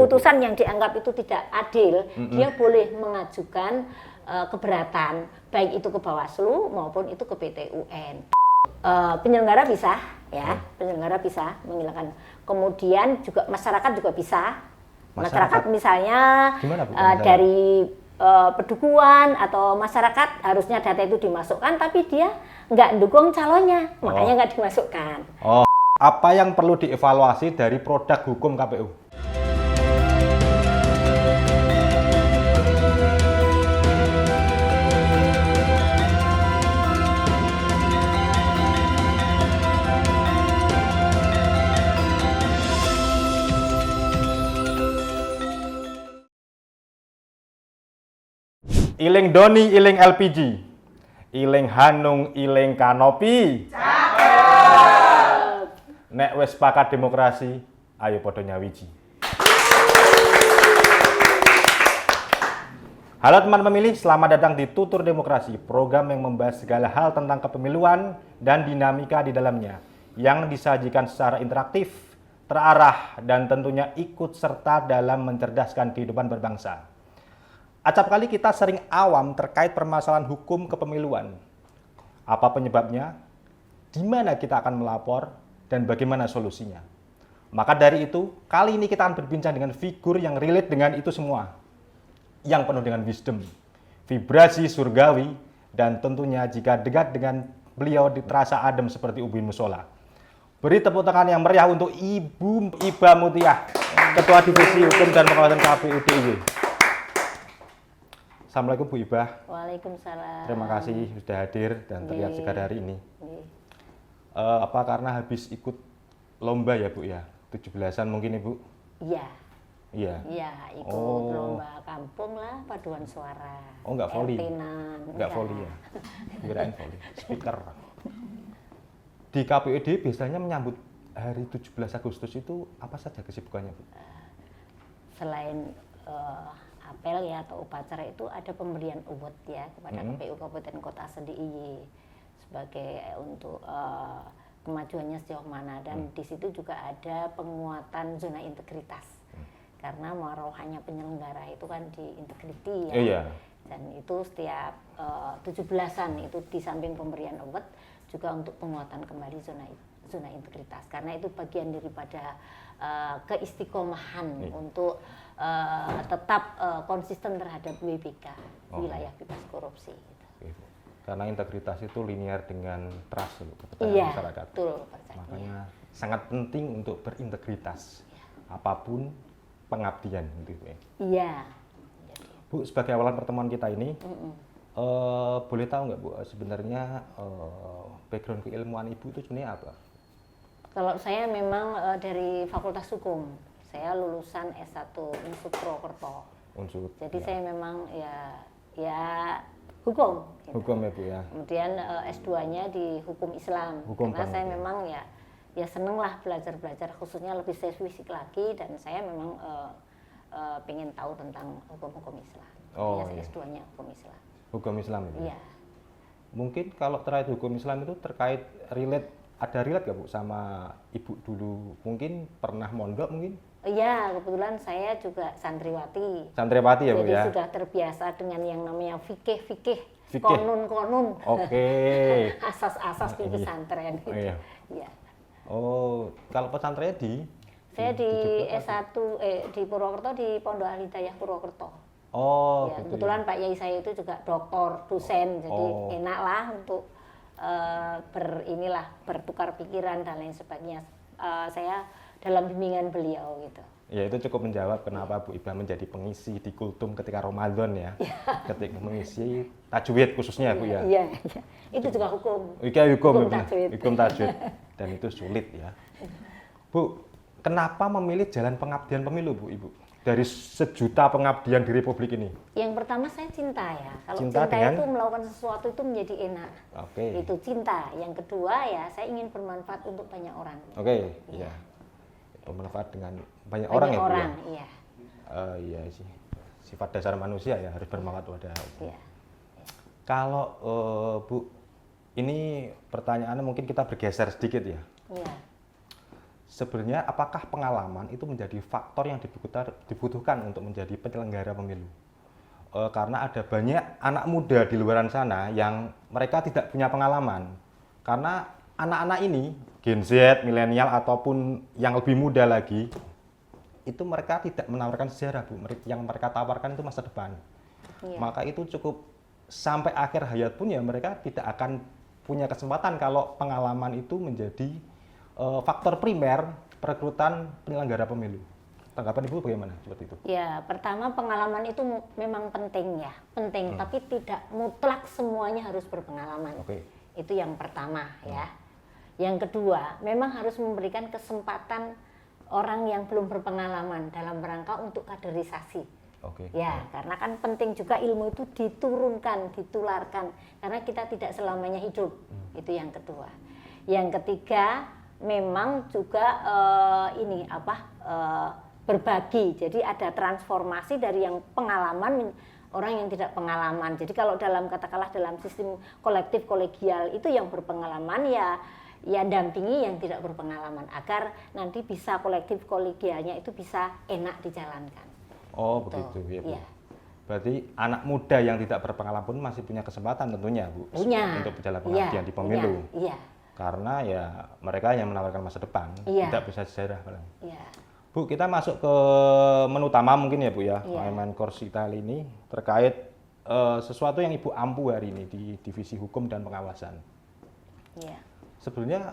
putusan yang dianggap itu tidak adil, dia boleh mengajukan keberatan, baik itu ke Bawaslu maupun itu ke PT UN. Penyelenggara bisa, ya, penyelenggara bisa menghilangkan. Kemudian juga masyarakat juga bisa. Masyarakat misalnya dari pedukuhan atau masyarakat harusnya data itu dimasukkan, tapi dia nggak dukung calonnya, makanya nggak dimasukkan. Apa yang perlu dievaluasi dari produk hukum KPU? Iling doni, iling LPG, iling hanung, iling kanopi. Nek wis sepakat demokrasi, ayo podo nyawiji. Halo teman pemilih, selamat datang di Tutur Demokrasi, program yang membahas segala hal tentang kepemiluan dan dinamika di dalamnya, yang disajikan secara interaktif, terarah, dan tentunya ikut serta dalam mencerdaskan kehidupan berbangsa. Acap kali kita sering awam terkait permasalahan hukum kepemiluan. Apa penyebabnya? Di mana kita akan melapor? Dan bagaimana solusinya? Maka dari itu, kali ini kita akan berbincang dengan figur yang relate dengan itu semua. Yang penuh dengan wisdom, vibrasi surgawi, dan tentunya jika dekat dengan beliau terasa adem seperti ubin musola. Beri tepuk tangan yang meriah untuk Ibu Iba Mutiah, Ketua Divisi Hukum dan Pengawasan KPU DIY. Assalamualaikum Bu Ibah. Waalaikumsalam. Terima kasih sudah hadir dan terlihat segar hari ini. Apa karena habis ikut lomba ya Bu ya? 17-an mungkin Ibu? Iya. Iya. Iya, ikut lomba kampung lah, paduan suara. Oh, enggak voli. Enggak voli ya. Kirain voli. Speaker. Di KPUD biasanya menyambut hari 17 Agustus itu apa saja kesibukannya Bu? Selain apel ya atau upacara itu ada pemberian award ya kepada KPU Kabupaten Kota DIY sebagai untuk kemajuannya sejauh mana, dan di situ juga ada penguatan zona integritas karena marohanya penyelenggara itu kan di integriti ya. Dan itu setiap 17-an itu di samping pemberian award juga untuk penguatan kembali zona integritas karena itu bagian daripada keistiqomahan untuk tetap konsisten terhadap WBK, wilayah bebas korupsi. Gitu. Karena integritas itu linear dengan trust, kepercayaan masyarakat. Betul, makanya sangat penting untuk berintegritas, apapun pengabdian. Gitu, ya. Iya. Bu, sebagai awalan pertemuan kita ini, boleh tahu nggak Bu, sebenarnya background keilmuan Ibu itu sebenarnya apa? Kalau saya memang dari Fakultas Hukum, saya lulusan S1 Unsur Purwokerto. Jadi saya memang ya hukum. Gitu. Hukum ya Bu ya. Kemudian S2-nya di Hukum Islam. Karena saya memang ya seneng lah belajar khususnya lebih spesifik lagi, dan saya memang pengen tahu tentang hukum Islam. Saya S2-nya Hukum Islam. Hukum Islam itu? Iya. Mungkin kalau terkait hukum Islam itu ada relate gak Bu sama Ibu dulu? Mungkin pernah mondok mungkin? Iya, kebetulan saya juga santriwati. Santriwati ya Bu ya? Jadi sudah terbiasa dengan yang namanya fikih, konun. Oke. Asas-asas di pesantren gitu. Iya. Iya. Oh, kalau pesantrennya saya di S1 di Purwokerto, di Pondok Al-Hidayah Purwokerto. Oh, ya, kebetulan Pak Yai saya itu juga doktor, dosen, jadi enak lah untuk bertukar pikiran dan lain sebagainya. Saya dalam bimbingan beliau gitu. Ya, itu cukup menjawab kenapa Bu Ibah menjadi pengisi di Kultum ketika Ramadan ya. Ketika mengisi tajwid khususnya Bu ya. Iya. Itu juga hukum. Hukum tajwid. Dan itu sulit ya. Bu, kenapa memilih jalan pengabdian pemilu Bu Ibu? Dari sejuta pengabdian di Republik ini? Yang pertama saya cinta ya. Kalau cinta itu melakukan sesuatu itu menjadi enak. Oke. Itu cinta. Yang kedua ya saya ingin bermanfaat untuk banyak orang. Oke. Iya. Bermanfaat dengan banyak orang ya Bu ya? Iya. Iya sih. Sifat dasar manusia ya harus bermanfaat pada. Iya. Kalau Bu, ini pertanyaannya mungkin kita bergeser sedikit ya. Iya. sebenarnya apakah pengalaman itu menjadi faktor yang dibutuhkan untuk menjadi penyelenggara pemilu? Karena ada banyak anak muda di luaran sana yang mereka tidak punya pengalaman. Karena anak-anak ini, Gen Z, milenial ataupun yang lebih muda lagi, itu mereka tidak menawarkan sejarah, Bu. Yang mereka tawarkan itu masa depan. Iya. Maka itu cukup sampai akhir hayat pun ya mereka tidak akan punya kesempatan kalau pengalaman itu menjadi faktor primer perekrutan penyelenggara pemilu. Tanggapan Ibu bagaimana seperti itu? Ya, pertama pengalaman itu memang penting ya, penting, tapi tidak mutlak semuanya harus berpengalaman. Oke. Itu yang pertama ya. Yang kedua, memang harus memberikan kesempatan orang yang belum berpengalaman dalam rangka untuk kaderisasi. Oke. Ya, karena kan penting juga ilmu itu diturunkan, ditularkan, karena kita tidak selamanya hidup. Itu yang kedua. Yang ketiga, memang juga berbagi. Jadi ada transformasi dari yang pengalaman orang yang tidak pengalaman. Jadi kalau katakanlah dalam sistem kolektif kolegial itu yang berpengalaman ya dampingi yang tidak berpengalaman agar nanti bisa kolektif kolegialnya itu bisa enak dijalankan. Oh, begitu ya, Bu. Ya. Berarti anak muda yang tidak berpengalaman pun masih punya kesempatan tentunya, Bu, untuk berjalan pengabdian di pemilu. Iya. Karena ya mereka yang menawarkan masa depan, tidak bisa sejarah. Iya. Bu, kita masuk ke menu utama mungkin ya, Bu ya. Main kursi kali ini terkait sesuatu yang Ibu ampu hari ini di Divisi Hukum dan Pengawasan. Iya. Sebenarnya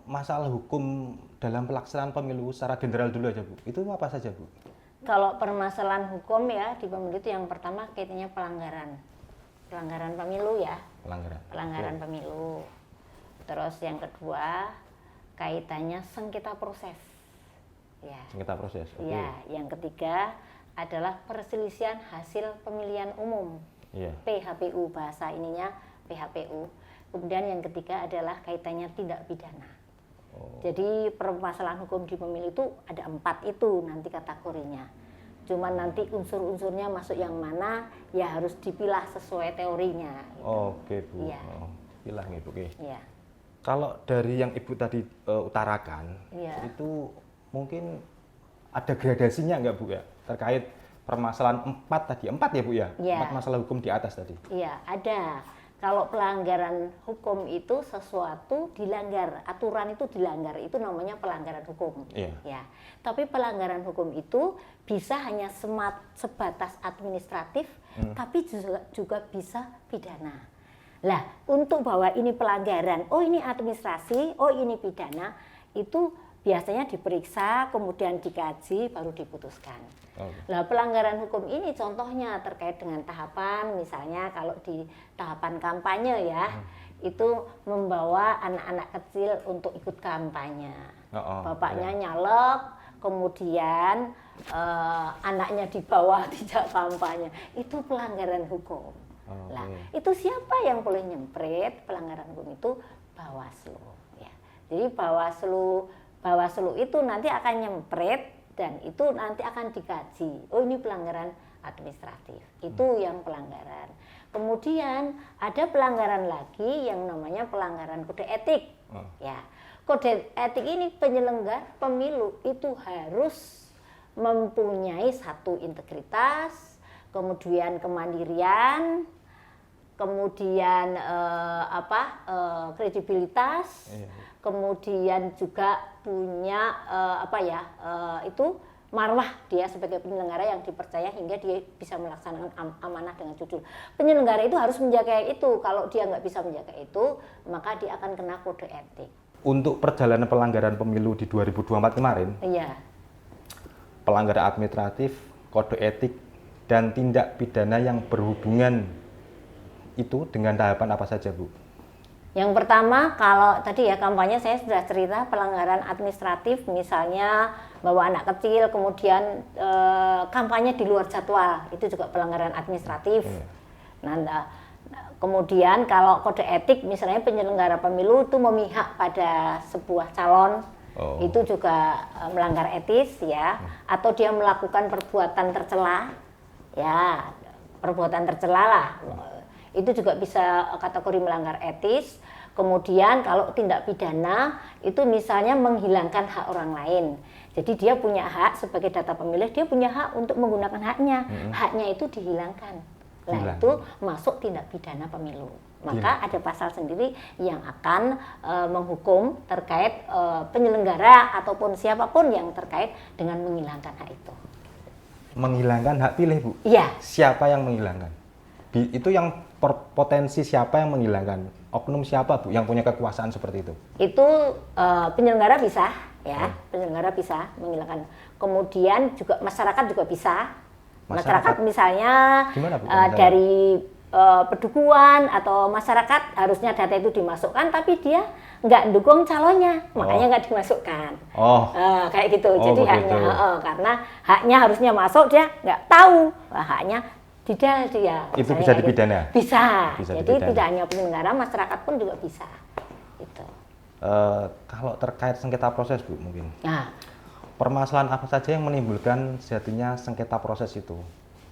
masalah hukum dalam pelaksanaan pemilu secara general dulu aja, Bu. Itu apa saja, Bu? Kalau permasalahan hukum ya di pemilu itu yang pertama kaitannya pelanggaran pemilu ya. Pelanggaran pemilu. Terus yang kedua kaitannya sengketa proses. Ya. Sengketa proses. Okay. Ya, yang ketiga adalah perselisihan hasil pemilihan umum. Yeah. PHPU bahasa ininya PHPU. Kemudian yang ketiga adalah kaitannya tindak pidana. Jadi permasalahan hukum di pemilu itu ada 4 itu nanti kategorinya. Cuman nanti unsur-unsurnya masuk yang mana ya harus dipilah sesuai teorinya. Gitu. Oke, Bu. Ya. Pilah nih, Bu. Ya. Kalau dari yang Ibu tadi utarakan, itu mungkin ada gradasinya nggak, Bu ya? Terkait permasalahan 4 tadi. 4 ya, Bu ya? 4 masalah hukum di atas tadi. Iya, ada. Kalau pelanggaran hukum itu sesuatu dilanggar, aturan itu dilanggar, itu namanya pelanggaran hukum. Iya. Ya. Tapi pelanggaran hukum itu bisa hanya sebatas administratif, tapi juga bisa pidana. Lah, untuk bahwa ini pelanggaran, oh ini administrasi, oh ini pidana, itu biasanya diperiksa, kemudian dikaji, baru diputuskan. Nah, pelanggaran hukum ini contohnya terkait dengan tahapan, misalnya kalau di tahapan kampanye ya, itu membawa anak-anak kecil untuk ikut kampanye. Bapaknya nyalek, kemudian anaknya dibawa tidak kampanye, itu pelanggaran hukum. Nah, itu siapa yang boleh nyempret pelanggaran hukum itu? Bawaslu. Ya. Jadi Bawaslu itu nanti akan nyempret dan itu nanti akan dikaji. Oh ini pelanggaran administratif. Itu yang pelanggaran. Kemudian ada pelanggaran lagi yang namanya pelanggaran kode etik. Ya. Kode etik ini penyelenggara pemilu itu harus mempunyai satu integritas, kemudian kemandirian, kemudian kredibilitas. Kemudian juga punya itu marwah dia sebagai penyelenggara yang dipercaya hingga dia bisa melaksanakan amanah dengan jujur. Penyelenggara itu harus menjaga itu. Kalau dia nggak bisa menjaga itu, maka dia akan kena kode etik. Untuk perjalanan pelanggaran pemilu di 2024 kemarin, pelanggaran administratif, kode etik, dan tindak pidana yang berhubungan itu dengan tahapan apa saja, Bu? Yang pertama, kalau tadi ya kampanye saya sudah cerita pelanggaran administratif, misalnya bawa anak kecil, kemudian kampanye di luar jadwal, itu juga pelanggaran administratif. Nah, kemudian kalau kode etik, misalnya penyelenggara pemilu itu memihak pada sebuah calon, itu juga melanggar etis ya, atau dia melakukan perbuatan tercela, ya perbuatan tercela lah. Itu juga bisa kategori melanggar etis. Kemudian kalau tindak pidana itu misalnya menghilangkan hak orang lain. Jadi dia punya hak sebagai data pemilih, dia punya hak untuk menggunakan haknya. Haknya itu dihilangkan. Nah, itu masuk tindak pidana pemilu. Maka ada pasal sendiri yang akan menghukum terkait penyelenggara ataupun siapapun yang terkait dengan menghilangkan hak itu. Menghilangkan hak pilih, Bu? Iya. Siapa yang menghilangkan? Itu yang potensi siapa yang menghilangkan? Oknum siapa, Bu, yang punya kekuasaan seperti itu? Itu penyelenggara bisa, ya. Penyelenggara bisa menghilangkan. Kemudian juga masyarakat juga bisa. Masyarakat misalnya gimana, Bu, dari pedukuhan atau masyarakat harusnya data itu dimasukkan, tapi dia nggak dukung calonnya, makanya nggak dimasukkan. Kayak gitu. Jadi begitu. karena haknya harusnya masuk, dia nggak tahu haknya tidak dia. Itu bisa dipidana? Bisa. Jadi dipidana. tidak hanya penyelenggara, masyarakat pun juga bisa. Gitu. Kalau terkait sengketa proses, Bu, mungkin. Nah, Permasalahan apa saja yang menimbulkan sejatinya sengketa proses itu?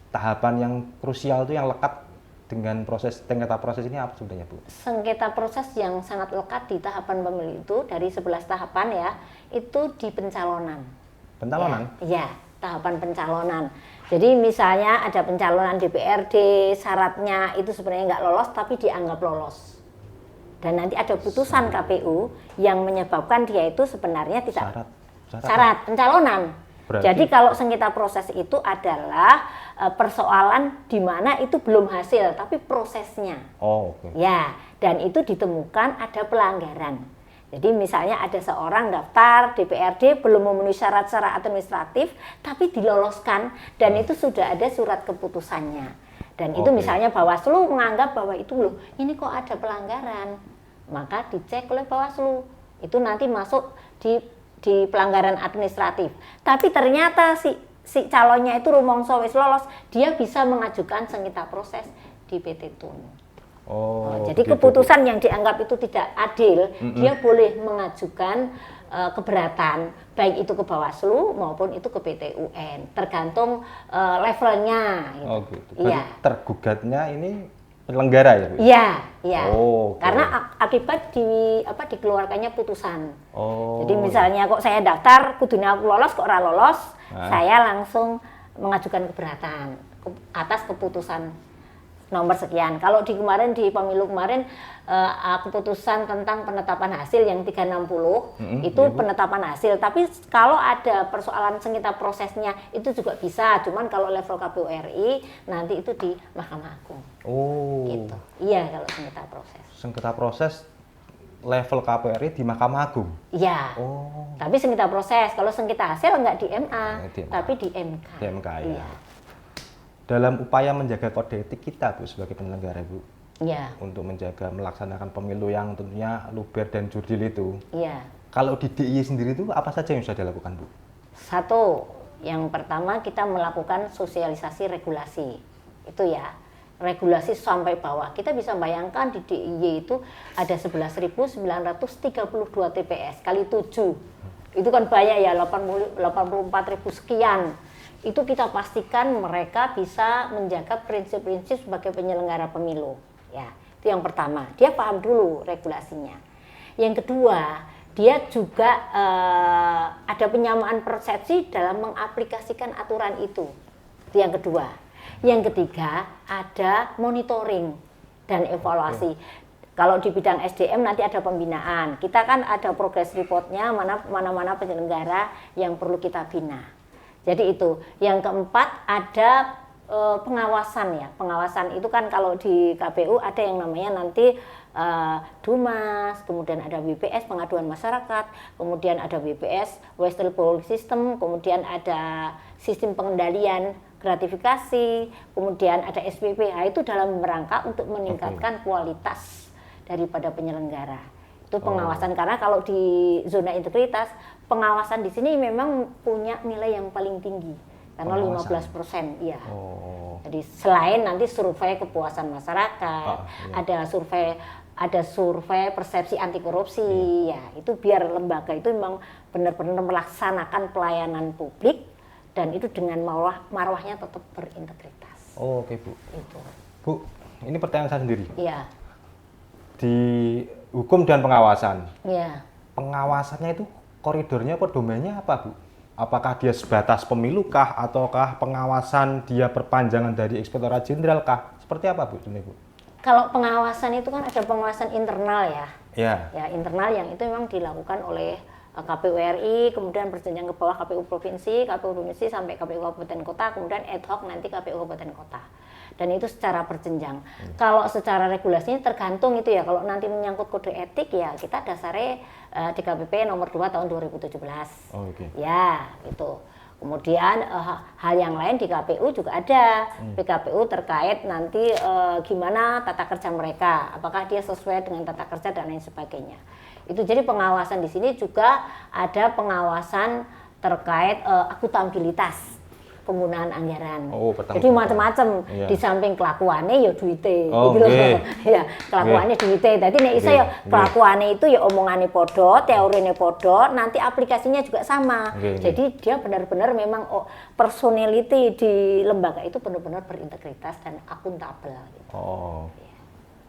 Tahapan yang krusial itu yang lekat dengan proses sengketa proses ini apa sebenarnya, Bu? Sengketa proses yang sangat lekat di tahapan pemilu itu dari 11 tahapan ya, itu di pencalonan. Pencalonan? Ya, tahapan pencalonan. Jadi misalnya ada pencalonan DPRD, syaratnya itu sebenarnya nggak lolos tapi dianggap lolos. Dan nanti ada putusan KPU yang menyebabkan dia itu sebenarnya tidak syarat pencalonan. Berarti, jadi kalau sengketa proses itu adalah persoalan di mana itu belum hasil tapi prosesnya. Oke. Ya, dan itu ditemukan ada pelanggaran. Jadi misalnya ada seorang daftar DPRD belum memenuhi syarat-syarat administratif tapi diloloskan dan itu sudah ada surat keputusannya. Dan itu misalnya Bawaslu menganggap bahwa itu loh, ini kok ada pelanggaran. Maka dicek oleh Bawaslu. Itu nanti masuk di pelanggaran administratif. Tapi ternyata si calonnya itu rumangsa wis lolos, dia bisa mengajukan sengketa proses di PT Tun. Jadi begitu, keputusan yang dianggap itu tidak adil, dia boleh mengajukan keberatan, baik itu ke Bawaslu maupun itu ke PT UN, tergantung levelnya. Gitu. Gitu. Iya. Tergugatnya ini penyelenggara ya, Bu? Iya, iya. Karena akibat dikeluarkannya putusan. Jadi misalnya kok saya daftar, kudunya aku lolos, kok ora lolos, saya langsung mengajukan keberatan atas keputusan nomor sekian. Kalau di pemilu kemarin keputusan tentang penetapan hasil yang 360 itu penetapan hasil. Tapi kalau ada persoalan sengketa prosesnya itu juga bisa. Cuman kalau level KPU RI nanti itu di Mahkamah Agung. Gitu. Iya kalau sengketa proses. Sengketa proses level KPU RI di Mahkamah Agung. Iya. Tapi sengketa proses. Kalau sengketa hasil enggak di MA, tapi di MK. Di MK ya. Iya. Dalam upaya menjaga kode etik kita, Bu, sebagai penyelenggara, Bu, untuk menjaga melaksanakan pemilu yang tentunya luber dan jurdil itu. Kalau di DIY sendiri itu apa saja yang sudah dilakukan, Bu? Satu, yang pertama kita melakukan sosialisasi regulasi, itu ya, regulasi sampai bawah. Kita bisa bayangkan di DIY itu ada 11.932 TPS kali 7, itu kan banyak ya, 84.000 sekian. Itu kita pastikan mereka bisa menjaga prinsip-prinsip sebagai penyelenggara pemilu. Ya, itu yang pertama. Dia paham dulu regulasinya. Yang kedua, dia juga ada penyamaan persepsi dalam mengaplikasikan aturan itu. Itu yang kedua. Yang ketiga, ada monitoring dan evaluasi. Kalau di bidang SDM nanti ada pembinaan. Kita kan ada progress reportnya, mana penyelenggara yang perlu kita bina. Jadi itu. Yang keempat ada pengawasan ya. Pengawasan itu kan kalau di KPU ada yang namanya nanti Dumas, kemudian ada WPS pengaduan masyarakat, kemudian ada WPS Western Poll System, kemudian ada sistem pengendalian gratifikasi, kemudian ada SPP. Itu dalam rangka untuk meningkatkan kualitas daripada penyelenggara. Itu pengawasan karena kalau di zona integritas pengawasan di sini memang punya nilai yang paling tinggi karena 15%, ya. Jadi selain nanti survei kepuasan masyarakat, ada survei persepsi anti korupsi, ya itu biar lembaga itu memang benar-benar melaksanakan pelayanan publik dan itu dengan marwahnya tetap berintegritas. Oke, Bu. Itu. Bu, ini pertanyaan saya sendiri. Iya. di hukum dan pengawasan. Ya. Pengawasannya itu koridornya atau domainnya apa, Bu? Apakah dia sebatas pemilu kah, ataukah pengawasan dia perpanjangan dari Inspektorat Jenderal kah? Seperti apa, Bu? Ini, Bu? Kalau pengawasan itu kan ada pengawasan internal ya. Ya. Ya, internal yang itu memang dilakukan oleh KPU RI, kemudian berjenjang ke bawah KPU Provinsi sampai KPU Kabupaten Kota, kemudian ad hoc nanti KPU Kabupaten Kota. Dan itu secara berjenjang. Kalau secara regulasinya tergantung itu ya, kalau nanti menyangkut kode etik ya kita dasarnya DKPP nomor 2 tahun 2017. Oh, okay. Ya, gitu. Kemudian hal yang lain di KPU juga ada. PKPU terkait nanti gimana tata kerja mereka, apakah dia sesuai dengan tata kerja dan lain sebagainya. Itu jadi pengawasan di sini juga ada pengawasan terkait akuntabilitas penggunaan anggaran. Oh, jadi macam-macam. Iya. Di samping kelakuannya ya duite, oh, gitu loh. Okay. Ya, kelakuannya duite. Jadi nek iso ya kelakuannya itu ya omongane podo, teorine podo, nanti aplikasinya juga sama. Jadi dia benar-benar memang personality di lembaga itu benar-benar berintegritas dan akuntabel gitu. Oh.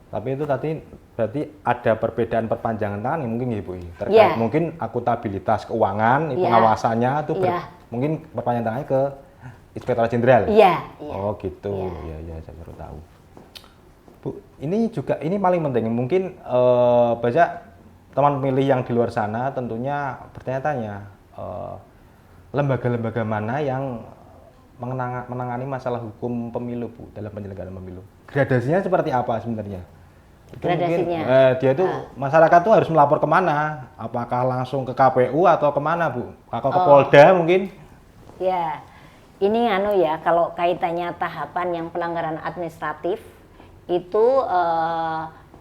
Tapi itu tadi berarti ada perbedaan perpanjangan tangan mungkin ya, Bu. Terkait mungkin akuntabilitas keuangan, pengawasannya itu mungkin perpanjangan tangannya ke Inspektorat Jenderal. Iya. Oh gitu. Ya, saya baru tahu. Bu, ini juga ini paling penting. Mungkin banyak teman pemilih yang di luar sana tentunya bertanya-tanya lembaga-lembaga mana yang menangani masalah hukum pemilu, Bu, dalam penyelenggaraan pemilu. Gradasinya seperti apa sebenarnya? Itu gradasinya. Mungkin, dia tuh masyarakat tuh harus melapor kemana? Apakah langsung ke KPU atau kemana, Bu? Atau ke Polda mungkin? Ya. Ini ya, kalau kaitannya tahapan yang pelanggaran administratif itu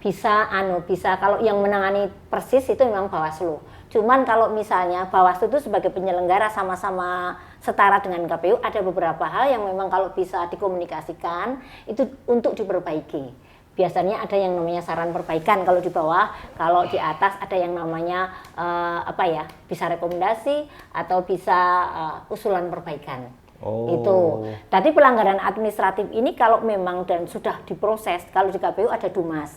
bisa kalau yang menangani persis itu memang Bawaslu. Cuman kalau misalnya Bawaslu itu sebagai penyelenggara sama-sama setara dengan KPU, ada beberapa hal yang memang kalau bisa dikomunikasikan itu untuk diperbaiki. Biasanya ada yang namanya saran perbaikan kalau di bawah, kalau di atas ada yang namanya bisa rekomendasi atau bisa usulan perbaikan. Oh. Itu. Tadi pelanggaran administratif ini kalau memang dan sudah diproses, kalau di KPU ada Dumas,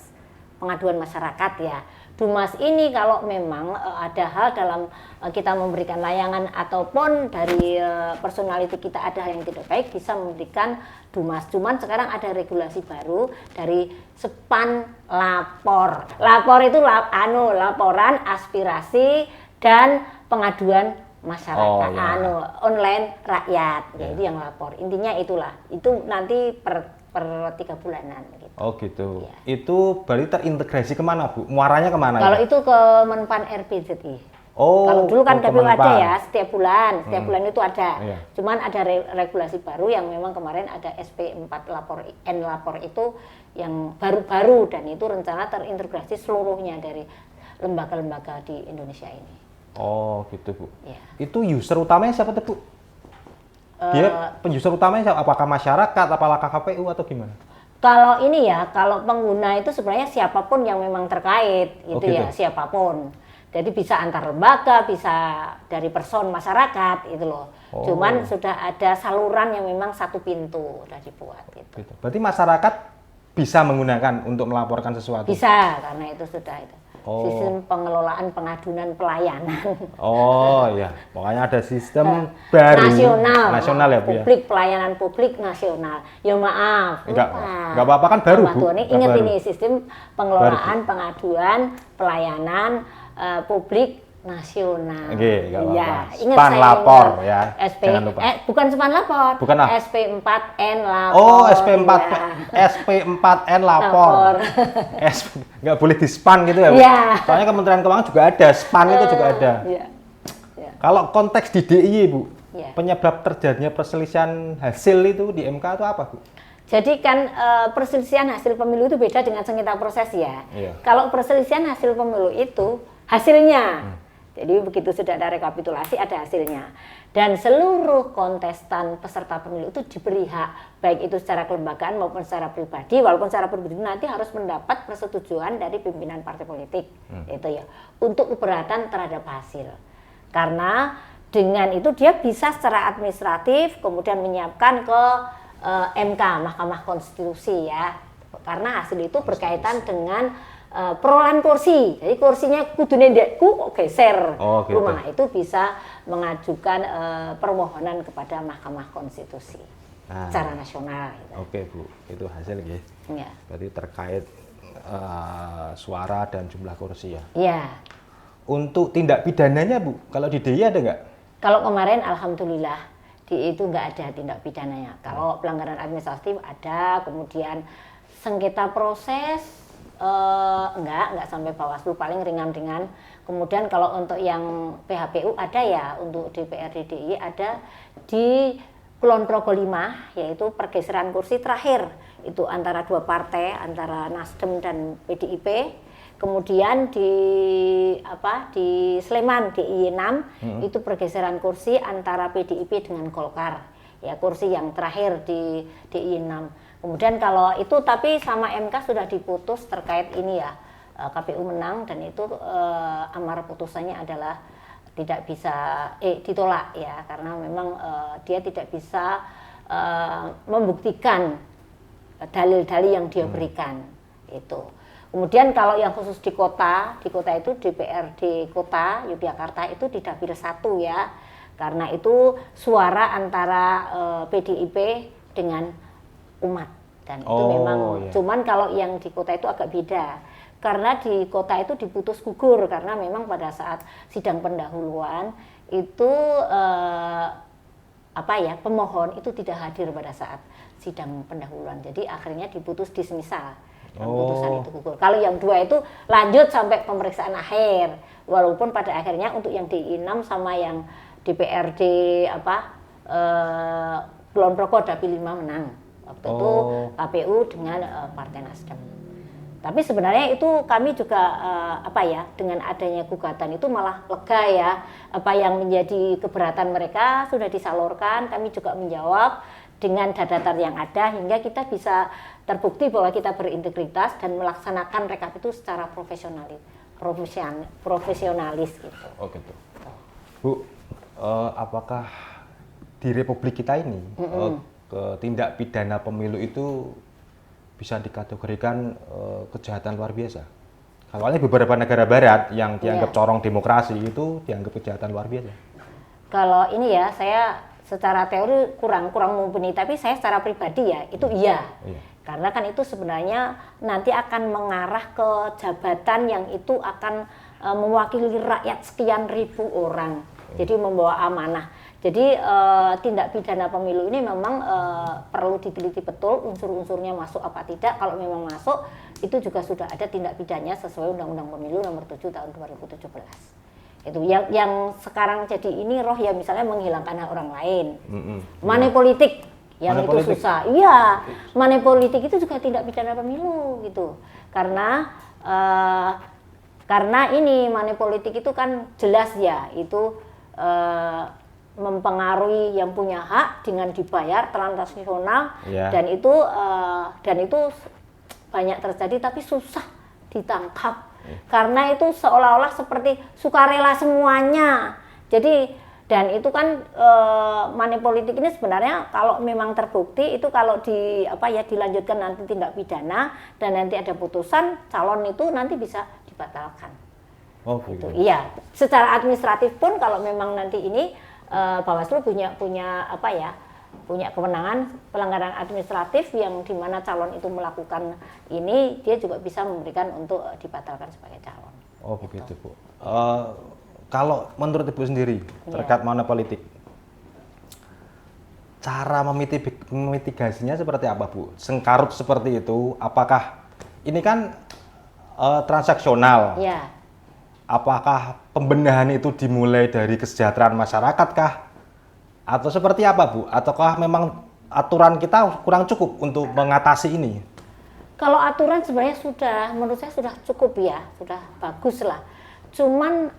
pengaduan masyarakat ya. Dumas ini kalau memang ada hal dalam kita memberikan layangan ataupun dari personality kita ada yang tidak baik, bisa memberikan Dumas. Cuman sekarang ada regulasi baru dari SPAN lapor. Lapor itu laporan aspirasi dan pengaduan masyarakat, online rakyat, ya itu yang lapor. Intinya itulah, itu nanti per 3 bulanan. Gitu. Oh gitu. Ya. Itu berarti terintegrasi kemana, Bu? Muaranya kemana? Kalau itu ke Menpan RPJI. Oh. Kalau dulu kan KPU ada ya, setiap bulan itu ada. Iya. Cuman ada regulasi baru yang memang kemarin ada SP4 lapor itu yang baru-baru dan itu rencana terintegrasi seluruhnya dari lembaga-lembaga di Indonesia ini. Oh gitu, Bu. Ya. Itu user utamanya siapa tuh, Bu? Dia penjuser utamanya siapa? Apakah masyarakat, apakah KPU atau gimana? Kalau ini ya, kalau pengguna itu sebenarnya siapapun yang memang terkait, gitu ya, siapapun. Jadi bisa antar lembaga, bisa dari person masyarakat, itu loh. Cuman sudah ada saluran yang memang satu pintu sudah dibuat. Gitu. Berarti masyarakat bisa menggunakan untuk melaporkan sesuatu? Bisa, karena itu sudah itu. Sistem pengelolaan pengaduan pelayanan. Oh iya, pokoknya ada sistem baru nasional ya, Bu, publik, pelayanan publik nasional. Ya maaf, enggak apa-apa kan baru, Bu. Ingat ini sistem pengelolaan pengaduan pelayanan publik nasional. Oke, ya, ingat SPAN lapor ya. Jangan lupa. Bukan SPAN lapor. Bukan SP4N lapor. Oh, SP4N lapor. Nggak boleh di SPAN gitu ya, Bu? Ya. Soalnya Kementerian Keuangan juga ada, SPAN itu juga ada. Ya. Kalau konteks di DIY, Bu, penyebab terjadinya perselisihan hasil itu di MK itu apa, Bu? Jadi kan perselisihan hasil pemilu itu beda dengan sengketa proses ya. Kalau perselisihan hasil pemilu itu hasilnya. Jadi begitu sudah ada rekapitulasi ada hasilnya. Dan seluruh kontestan peserta pemilu itu diberi hak, baik itu secara kelembagaan maupun secara pribadi, walaupun secara pribadi nanti harus mendapat persetujuan dari pimpinan partai politik, itu ya, untuk keberatan terhadap hasil. Karena dengan itu dia bisa secara administratif kemudian menyiapkan ke MK, Mahkamah Konstitusi ya. Karena hasil itu berkaitan dengan perolehan kursi. Jadi kursinya kudune ndekku kok geser. Oh, gitu. Rumah itu bisa mengajukan permohonan kepada Mahkamah Konstitusi secara nasional. Gitu. Oke Bu, itu hasil ya. Ya. Berarti terkait suara dan jumlah kursi ya. Iya. Untuk tindak pidananya Bu, kalau di DIY ada nggak? Kalau kemarin alhamdulillah di itu nggak ada tindak pidananya. Kalau pelanggaran administratif ada, kemudian sengketa proses enggak sampai Bawaslu, paling ringan-ringan. Kemudian kalau untuk yang PHPU ada ya, untuk DPRD DIY ada di Kulon Progo 5, yaitu pergeseran kursi terakhir itu antara dua partai, antara Nasdem dan PDIP. Kemudian di Sleman DIY 6 itu pergeseran kursi antara PDIP dengan Golkar. Ya, kursi yang terakhir di DIY 6. Kemudian kalau itu tapi sama MK sudah diputus terkait ini ya, KPU menang dan itu amar putusannya adalah tidak bisa ditolak ya, karena memang dia tidak bisa membuktikan dalil-dalil yang dia berikan itu. Kemudian kalau yang khusus di kota itu DPRD Kota Yogyakarta itu di Dapil 1 ya, karena itu suara antara PDIP dengan umat, dan itu memang cuman kalau yang di kota itu agak beda karena di kota itu diputus gugur karena memang pada saat sidang pendahuluan itu pemohon itu tidak hadir pada saat sidang pendahuluan, jadi akhirnya diputus dismisal dan putusan itu gugur. Kalau yang dua itu lanjut sampai pemeriksaan akhir, walaupun pada akhirnya untuk yang DIY 6 sama yang DPRD Kulon Progo Dapil 5 menang. Waktu itu KPU dengan Partai Nasdem. Tapi sebenarnya itu kami juga dengan adanya gugatan itu malah lega ya. Apa yang menjadi keberatan mereka sudah disalurkan, kami juga menjawab dengan data yang ada hingga kita bisa terbukti bahwa kita berintegritas dan melaksanakan rekap itu secara profesionalis gitu. Oh gitu. Bu, apakah di Republik kita ini tindak pidana pemilu itu bisa dikategorikan kejahatan luar biasa? Kalau ada beberapa negara barat yang dianggap corong demokrasi itu dianggap kejahatan luar biasa. Kalau ini ya, saya secara teori kurang mumpuni, tapi saya secara pribadi ya itu iya. Karena kan itu sebenarnya nanti akan mengarah ke jabatan yang itu akan mewakili rakyat sekian ribu orang. Jadi membawa amanah. Jadi tindak pidana pemilu ini memang perlu diteliti betul unsur-unsurnya masuk apa tidak. Kalau memang masuk, itu juga sudah ada tindak pidananya sesuai Undang-Undang Pemilu Nomor 7 Tahun 2017. Itu yang sekarang jadi ini roh ya, misalnya menghilangkan hak orang lain. Money politik yang money itu politik. Susah. Iya, money politik itu juga tindak pidana pemilu gitu. Karena ini money politik itu kan jelas ya, itu mempengaruhi yang punya hak dengan dibayar transaksional dan itu banyak terjadi tapi susah ditangkap karena itu seolah-olah seperti sukarela semuanya. Jadi dan itu kan money politik ini sebenarnya kalau memang terbukti itu kalau dilanjutkan nanti tindak pidana dan nanti ada putusan, calon itu nanti bisa dibatalkan. Oh begitu. Iya, secara administratif pun kalau memang nanti ini Bawaslu punya kewenangan pelanggaran administratif yang dimana calon itu melakukan ini, dia juga bisa memberikan untuk dibatalkan sebagai calon. Oh begitu Bu. Kalau menurut Ibu sendiri terkait money politik, cara memitigasinya seperti apa Bu? Sengkarut seperti itu, apakah ini kan transaksional? Ya. Apakah pembenahan itu dimulai dari kesejahteraan masyarakat kah? Atau seperti apa Bu? Ataukah memang aturan kita kurang cukup untuk mengatasi ini? Kalau aturan sebenarnya menurut saya sudah cukup ya, sudah bagus lah. Cuman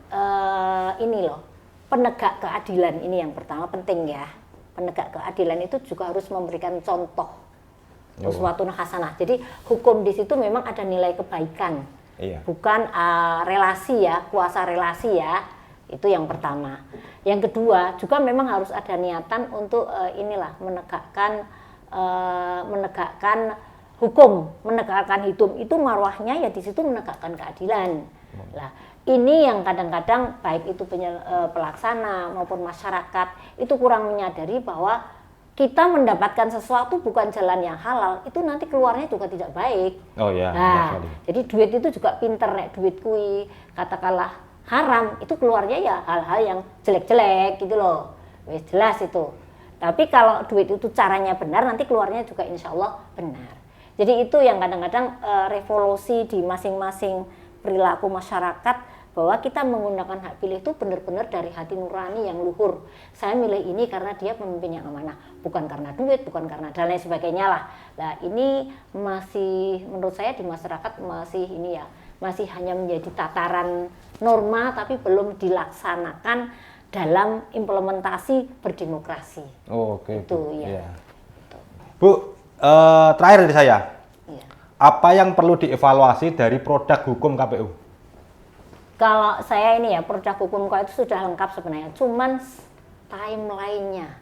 ini loh, penegak keadilan ini yang pertama penting ya. Penegak keadilan itu juga harus memberikan contoh uswatun hasanah. Jadi hukum di situ memang ada nilai kebaikan. Bukan relasi ya, kuasa relasi ya, itu yang pertama. Yang kedua juga memang harus ada niatan untuk menegakkan hukum, menegakkan hukum itu marwahnya ya di situ menegakkan keadilan. Lah, ini yang kadang-kadang baik itu pelaksana maupun masyarakat itu kurang menyadari bahwa kita mendapatkan sesuatu bukan jalan yang halal, itu nanti keluarnya juga tidak baik. Oh ya. Nah, jadi duit itu juga pinter, nek duit kui katakanlah haram, itu keluarnya ya hal-hal yang jelek-jelek gitu loh. Wes jelas itu. Tapi kalau duit itu caranya benar, nanti keluarnya juga insya Allah benar. Jadi itu yang kadang-kadang revolusi di masing-masing perilaku masyarakat, bahwa kita menggunakan hak pilih itu benar-benar dari hati nurani yang luhur. Saya milih ini karena dia pemimpin yang amanah, bukan karena duit, bukan karena dan lain sebagainya lah. Nah ini masih menurut saya di masyarakat masih ini ya, masih hanya menjadi tataran norma tapi belum dilaksanakan dalam implementasi berdemokrasi. Oh, oke. Itu ya. Ya. Bu, terakhir dari saya. Ya. Apa yang perlu dievaluasi dari produk hukum KPU? Kalau saya ini ya, produk hukum KPU itu sudah lengkap sebenarnya, cuman timeline-nya,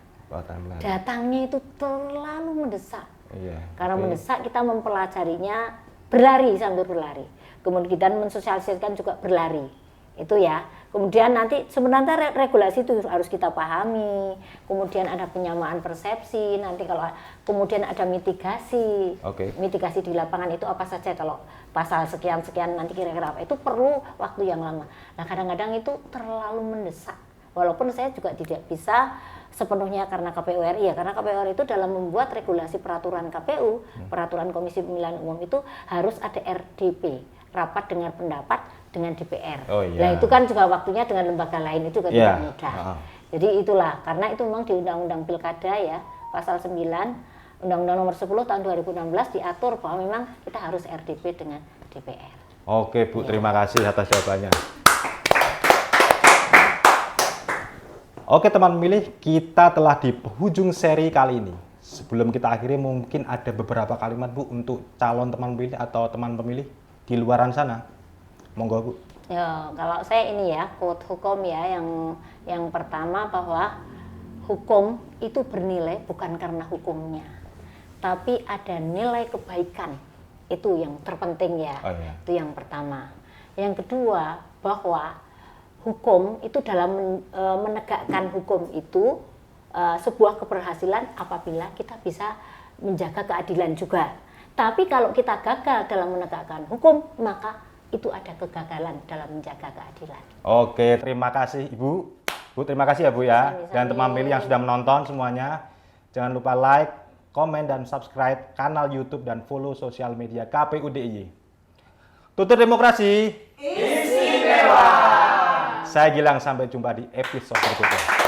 datangnya itu terlalu mendesak. Iya, Karena mendesak kita mempelajarinya berlari sambil berlari, kemudian mensosialisasikan juga berlari, itu ya. Kemudian nanti sebenarnya regulasi itu harus kita pahami, kemudian ada penyamaan persepsi, nanti kalau kemudian ada mitigasi, mitigasi di lapangan itu apa saja, kalau pasal sekian-sekian nanti kira-kira apa, itu perlu waktu yang lama. Nah kadang-kadang itu terlalu mendesak, walaupun saya juga tidak bisa sepenuhnya karena KPU RI ya, karena KPU RI itu dalam membuat regulasi peraturan KPU, peraturan Komisi Pemilihan Umum itu harus ada RDP, rapat dengar pendapat dengan DPR. Oh, iya. Nah itu kan juga waktunya dengan lembaga lain itu juga tidak mudah. Jadi itulah, karena itu memang di Undang-Undang Pilkada ya, pasal 9, Undang-Undang nomor 10 tahun 2016 diatur bahwa memang kita harus RDP dengan DPR. Oke Bu, terima kasih atas jawabannya. Oke teman pemilih, kita telah di penghujung seri kali ini. Sebelum kita akhiri mungkin ada beberapa kalimat Bu untuk calon teman pemilih atau teman pemilih di luaran sana. Monggo Bu. Ya, kalau saya ini ya, quote hukum ya, yang pertama bahwa hukum itu bernilai bukan karena hukumnya, tapi ada nilai kebaikan, itu yang terpenting ya. Itu yang pertama. Yang kedua, bahwa hukum itu dalam menegakkan hukum itu sebuah keberhasilan apabila kita bisa menjaga keadilan juga. Tapi kalau kita gagal dalam menegakkan hukum, maka itu ada kegagalan dalam menjaga keadilan. Oke, terima kasih Ibu. Bu, terima kasih ya Bu ya. Sami-sami. Dan teman pemilih yang sudah menonton semuanya, jangan lupa like, komen, dan subscribe kanal YouTube dan follow sosial media KPU DIY. Tutur demokrasi istimewa. Saya Gilang, sampai jumpa di episode berikutnya.